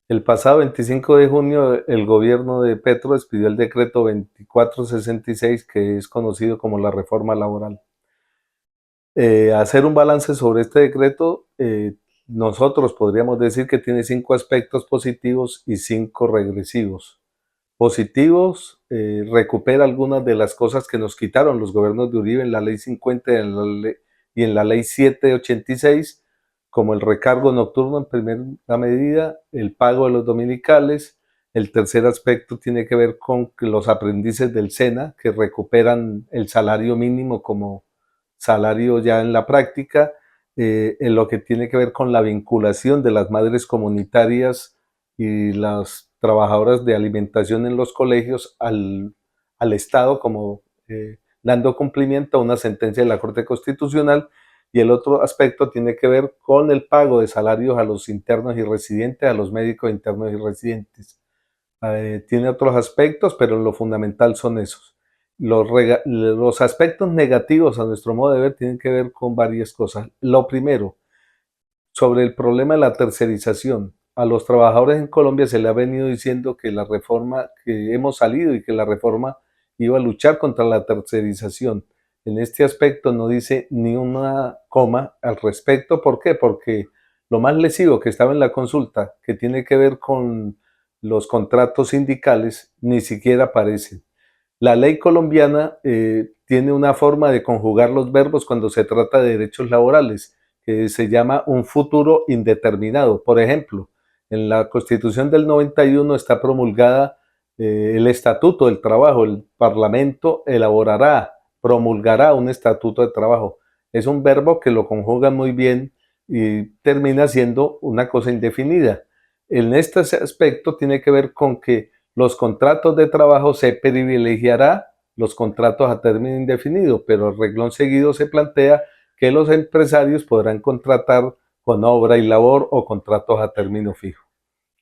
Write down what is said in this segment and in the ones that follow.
El pasado 25 de junio, el gobierno de Petro expidió el decreto 2466, que es conocido como la reforma laboral. Hacer un balance sobre este decreto, nosotros podríamos decir que tiene 5 aspectos positivos y 5 regresivos. Positivos, recupera algunas de las cosas que nos quitaron los gobiernos de Uribe en la ley 50 y en la ley 786, como el recargo nocturno en primera medida, el pago de los dominicales. El tercer aspecto tiene que ver con que los aprendices del SENA, que recuperan el salario mínimo como salario ya en la práctica, en lo que tiene que ver con la vinculación de las madres comunitarias y las trabajadoras de alimentación en los colegios al Estado, como dando cumplimiento a una sentencia de la Corte Constitucional. Y el otro aspecto tiene que ver con el pago de salarios a los internos y residentes, a los médicos internos y residentes. Tiene otros aspectos, pero lo fundamental son esos. Los aspectos negativos a nuestro modo de ver tienen que ver con varias cosas. Lo primero, sobre el problema de la tercerización. A los trabajadores en Colombia se le ha venido diciendo que la reforma, que hemos salido y que la reforma iba a luchar contra la tercerización. En este aspecto no dice ni una coma al respecto. ¿Por qué? Porque lo más lesivo que estaba en la consulta, que tiene que ver con los contratos sindicales, ni siquiera aparece. La ley colombiana tiene una forma de conjugar los verbos cuando se trata de derechos laborales, que se llama un futuro indeterminado. Por ejemplo, en la Constitución del 91 está promulgada el Estatuto del Trabajo. El Parlamento elaborará, promulgará un Estatuto de Trabajo. Es un verbo que lo conjuga muy bien y termina siendo una cosa indefinida. En este aspecto tiene que ver con que los contratos de trabajo se privilegiará los contratos a término indefinido, pero el renglón seguido se plantea que los empresarios podrán contratar con obra y labor o contratos a término fijo.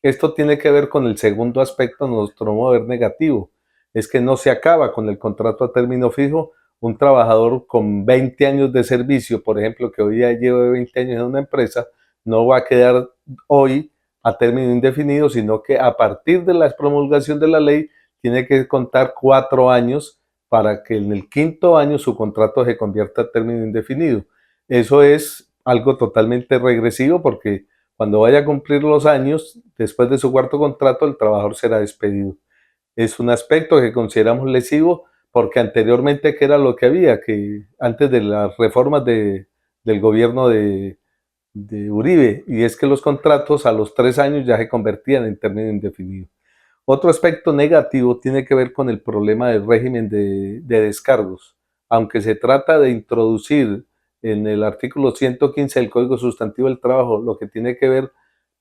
Esto tiene que ver con el segundo aspecto, nuestro modo de ver negativo, es que no se acaba con el contrato a término fijo. Un trabajador con 20 años de servicio, por ejemplo, que hoy ya lleva 20 años en una empresa, no va a quedar hoy a término indefinido, sino que a partir de la promulgación de la ley tiene que contar 4 años para que en el quinto año su contrato se convierta a término indefinido. Eso es algo totalmente regresivo, porque cuando vaya a cumplir los años, después de su cuarto contrato, el trabajador será despedido. Es un aspecto que consideramos lesivo, porque anteriormente, ¿qué era lo que había? Que antes de las reformas del gobierno de Uribe, y es que los contratos a los 3 años ya se convertían en término indefinido. Otro aspecto negativo tiene que ver con el problema del régimen de descargos. Aunque se trata de introducir en el artículo 115 del Código Sustantivo del Trabajo lo que tiene que ver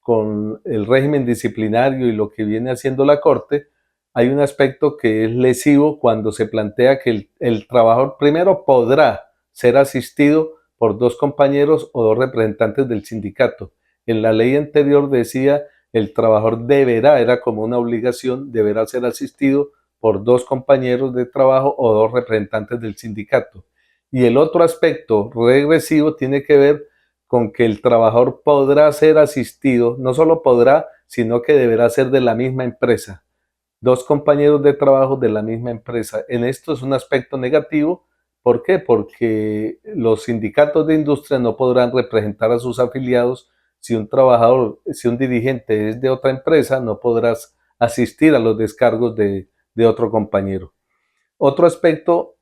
con el régimen disciplinario y lo que viene haciendo la Corte, hay un aspecto que es lesivo cuando se plantea que el trabajador primero podrá ser asistido por 2 compañeros o 2 representantes del sindicato. En la ley anterior decía el trabajador deberá, era como una obligación, deberá ser asistido por 2 compañeros de trabajo o 2 representantes del sindicato. Y el otro aspecto regresivo tiene que ver con que el trabajador podrá ser asistido, no solo podrá, sino que deberá ser de la misma empresa. 2 compañeros de trabajo de la misma empresa. En esto es un aspecto negativo. ¿Por qué? Porque los sindicatos de industria no podrán representar a sus afiliados. Si un trabajador, si un dirigente es de otra empresa, no podrás asistir a los descargos de otro compañero. Otro aspecto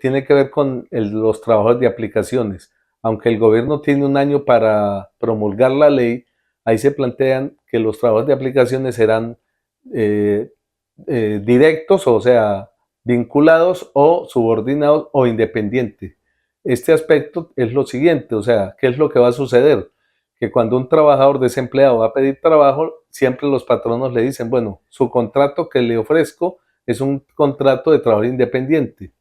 tiene que ver con los trabajos de aplicaciones. Aunque el gobierno tiene un año para promulgar la ley, ahí se plantean que los trabajos de aplicaciones serán eh, directos, o sea, vinculados o subordinados o independientes. Este aspecto es lo siguiente, o sea, ¿qué es lo que va a suceder? Que cuando un trabajador desempleado va a pedir trabajo, siempre los patronos le dicen, bueno, su contrato que le ofrezco es un contrato de trabajo independiente.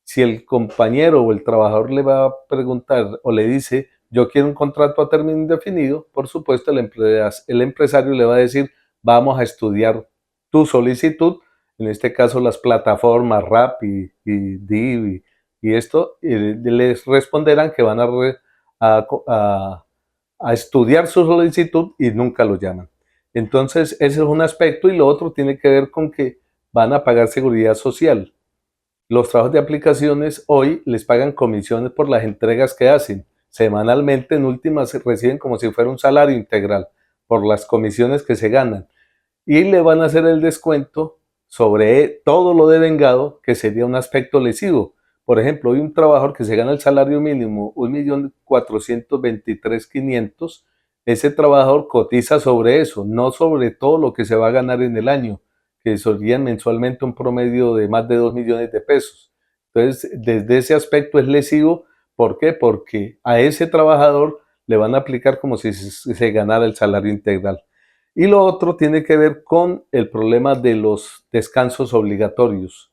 Si el compañero o el trabajador le va a preguntar o le dice, yo quiero un contrato a término indefinido, por supuesto el empresario le va a decir, vamos a estudiar tu solicitud, en este caso las plataformas RAP y DIV y esto, y les responderán que van a, a estudiar su solicitud y nunca lo llaman. Entonces, ese es un aspecto y lo otro tiene que ver con que van a pagar seguridad social. Los trabajos de aplicaciones hoy les pagan comisiones por las entregas que hacen. Semanalmente, en últimas, reciben como si fuera un salario integral por las comisiones que se ganan. Y le van a hacer el descuento sobre todo lo devengado, que sería un aspecto lesivo. Por ejemplo, hay un trabajador que se gana el salario mínimo 1.423.500. Ese trabajador cotiza sobre eso, no sobre todo lo que se va a ganar en el año, que serían mensualmente un promedio de más de 2 millones de pesos. Entonces, desde ese aspecto es lesivo. ¿Por qué? Porque a ese trabajador le van a aplicar como si se ganara el salario integral. Y lo otro tiene que ver con el problema de los descansos obligatorios.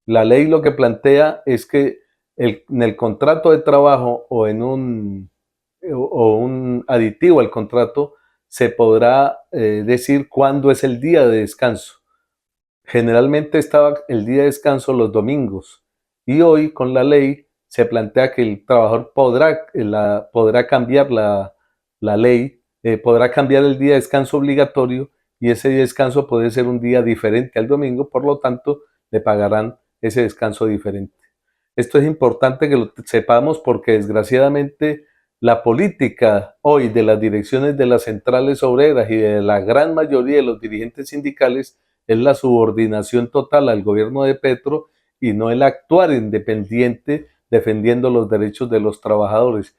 La ley lo que plantea es que en el contrato de trabajo o un aditivo al contrato se podrá decir cuándo es el día de descanso. Generalmente estaba el día de descanso los domingos y hoy con la ley se plantea que el trabajador podrá cambiar la ley, podrá cambiar el día de descanso obligatorio y ese día de descanso puede ser un día diferente al domingo, por lo tanto le pagarán ese descanso diferente. Esto es importante que lo sepamos porque desgraciadamente la política hoy de las direcciones de las centrales obreras y de la gran mayoría de los dirigentes sindicales es la subordinación total al gobierno de Petro y no el actuar independiente defendiendo los derechos de los trabajadores.